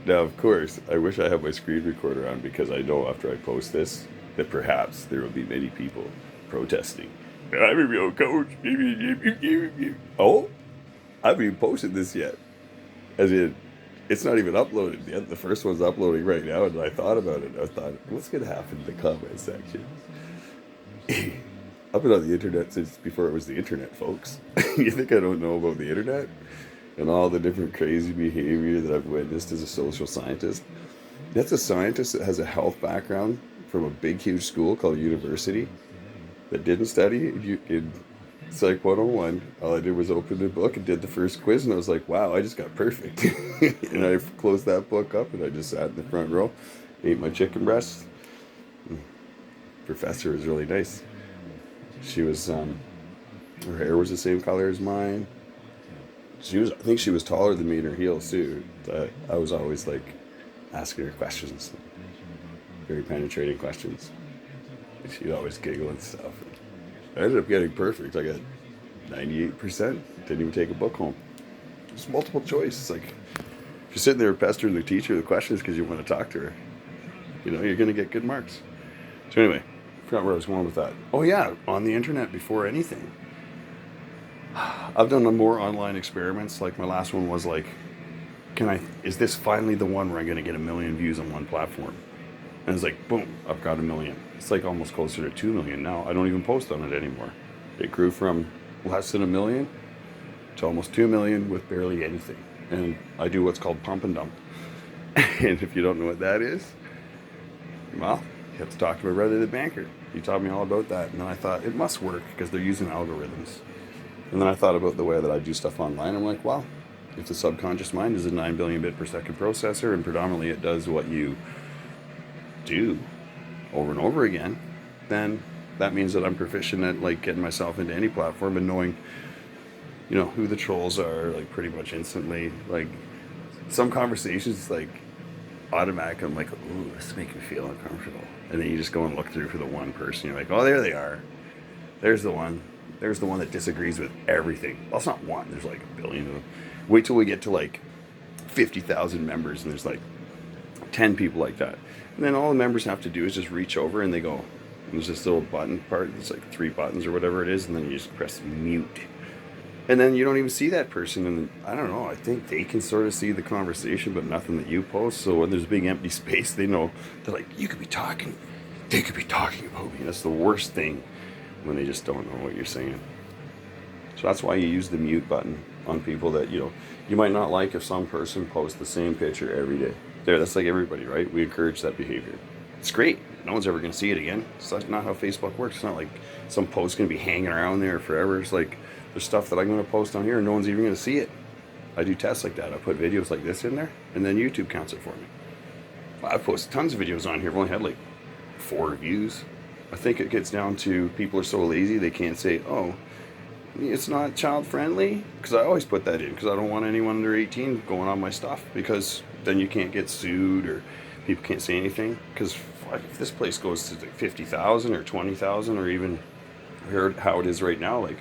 Now, of course, I wish I had my screen recorder on because I know after I post this that perhaps there will be many people protesting. I'm a real coach. Oh, I haven't even posted this yet. As in, it's not even uploaded yet. The first one's uploading right now, and I thought about it. I thought, what's going to happen in the comment section? I've been on the internet since before it was the internet, folks. You think I don't know about the internet and all the different crazy behavior that I've witnessed as a social scientist? That's a scientist that has a health background from a big, huge school called a university that didn't study in Psych 101. All I did was open the book and did the first quiz, and I was like, wow, I just got perfect. And I closed that book up, and I just sat in the front row, ate my chicken breast. Professor was really nice. She was, her hair was the same color as mine. I think she was taller than me in her heels too. I was always like asking her questions, very penetrating questions. She'd always giggle and stuff. I ended up getting perfect. I got 98%. Didn't even take a book home. It's multiple choice. It's like if you're sitting there pestering the teacher with questions because you want to talk to her, you're going to get good marks. So anyway, I forgot where I was going with that. Oh yeah, on the internet before anything. I've done more online experiments. Like my last one was like, is this finally the one where I'm going to get 1,000,000 views on one platform? And it's like, boom, I've got 1,000,000. It's like almost closer to 2,000,000 now. I don't even post on it anymore. It grew from less than 1,000,000 to almost 2,000,000 with barely anything. And I do what's called pump and dump. And if you don't know what that is, well, you have to talk to my brother, the banker. He taught me all about that. And then I thought, it must work because they're using algorithms. And then I thought about the way that I do stuff online. I'm like, well, if the subconscious mind is a 9 billion bit per second processor and predominantly it does what you do over and over again, then that means that I'm proficient at like getting myself into any platform and knowing, who the trolls are like pretty much instantly. Like some conversations, like automatic. I'm like, ooh, this makes me feel uncomfortable. And then you just go and look through for the one person. You're like, oh, there they are. There's the one. There's the one that disagrees with everything. Well, it's not one. There's like a billion of them. Wait till we get to like 50,000 members and there's like 10 people like that. And then all the members have to do is just reach over and they go, and there's this little button part. It's like 3 buttons or whatever it is. And then you just press mute. And then you don't even see that person. And I don't know. I think they can sort of see the conversation, but nothing that you post. So when there's a big empty space, they know. They're like, you could be talking. They could be talking about me. That's the worst thing. When they just don't know what you're saying. So that's why you use the mute button on people that, you might not like if some person posts the same picture every day. That's like everybody, right? We encourage that behavior. It's great. No one's ever going to see it again. It's not how Facebook works. It's not like some post's going to be hanging around there forever. It's like there's stuff that I'm going to post on here and no one's even going to see it. I do tests like that. I put videos like this in there and then YouTube counts it for me. I've posted tons of videos on here. I've only had like 4 views. I think it gets down to people are so lazy they can't say, oh, it's not child friendly, because I always put that in because I don't want anyone under 18 going on my stuff, because then you can't get sued or people can't say anything. Because if this place goes to like 50,000 or 20,000 or even heard how it is right now, like,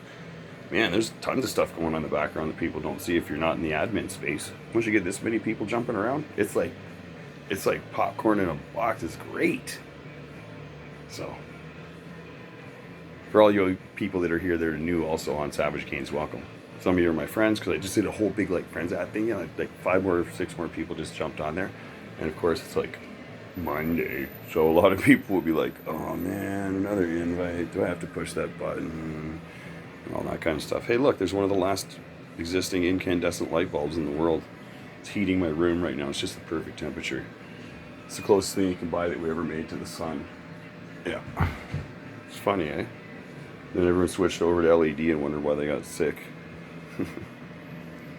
man, there's tons of stuff going on in the background that people don't see if you're not in the admin space. Once you get this many people jumping around, it's like popcorn in a box. It's great. So for all you people that are here that are new also on Savage Canes, welcome. Some of you are my friends because I just did a whole big like friends ad thing. Like 5 more, 6 more people just jumped on there. And of course it's like Monday. So a lot of people will be like, oh man, another invite. Do I have to push that button? And all that kind of stuff. Hey, look, there's one of the last existing incandescent light bulbs in the world. It's heating my room right now. It's just the perfect temperature. It's the closest thing you can buy that we ever made to the sun. Yeah. It's funny, eh? Then everyone switched over to LED and wondered why they got sick.